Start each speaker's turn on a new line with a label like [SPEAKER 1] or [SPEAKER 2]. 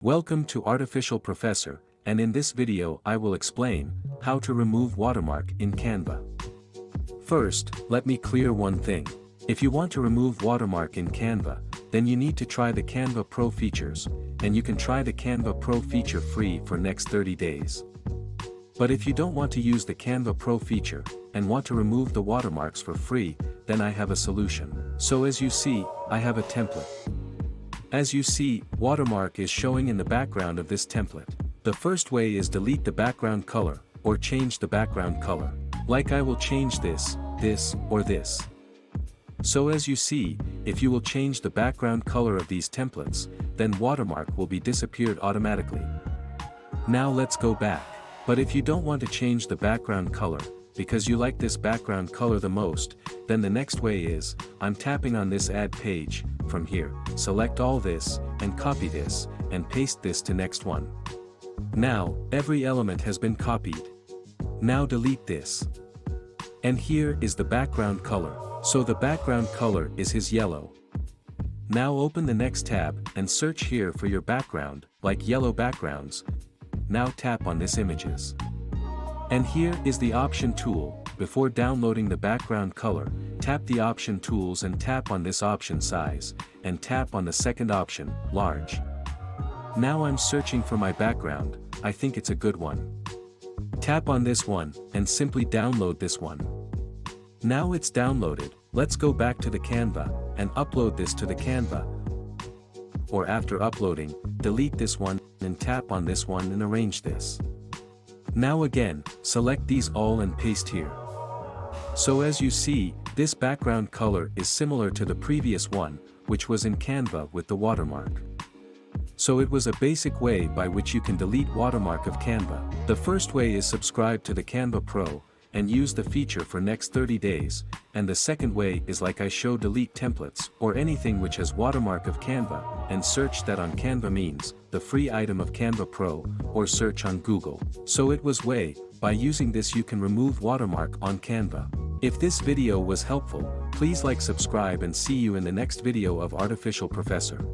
[SPEAKER 1] Welcome to Artificial Professor, and in this video I will explain how to remove watermark in Canva. First, let me clear one thing. If you want to remove watermark in Canva, then you need to try the Canva Pro features, and you can try the Canva Pro feature free for next 30 days. But if you don't want to use the Canva Pro feature, and want to remove the watermarks for free, then I have a solution. So as you see, I have a template. As you see, watermark is showing in the background of this template. The first way is delete the background color, or change the background color. Like I will change this, or this. So as you see, if you will change the background color of these templates, then watermark will be disappeared automatically. Now let's go back. But if you don't want to change the background color, because you like this background color the most, then the next way is, I'm tapping on this add page, from here, select all this, and copy this, and paste this to next one. Now, every element has been copied. Now delete this. And here is the background color, so the background color is his yellow. Now open the next tab, and search here for your background, like yellow backgrounds. Now tap on this images. And here is the option tool. Before downloading the background color, tap the option tools and tap on this option size, and tap on the second option, large. Now I'm searching for my background, I think it's a good one. Tap on this one, and simply download this one. Now it's downloaded, let's go back to the Canva, and upload this to the Canva. Or after uploading, delete this one, and tap on this one and arrange this. Now again, select these all and paste here. So as you see, this background color is similar to the previous one, which was in Canva with the watermark. So it was a basic way by which you can delete watermark of Canva. The first way is subscribe to the Canva Pro, and use the feature for next 30 days, and the second way is like I show delete templates, or anything which has watermark of Canva, and search that on Canva means, the free item of Canva Pro, or search on Google. So it was way, by using this you can remove watermark on Canva. If this video was helpful, please like, subscribe, and see you in the next video of Artificial Professor.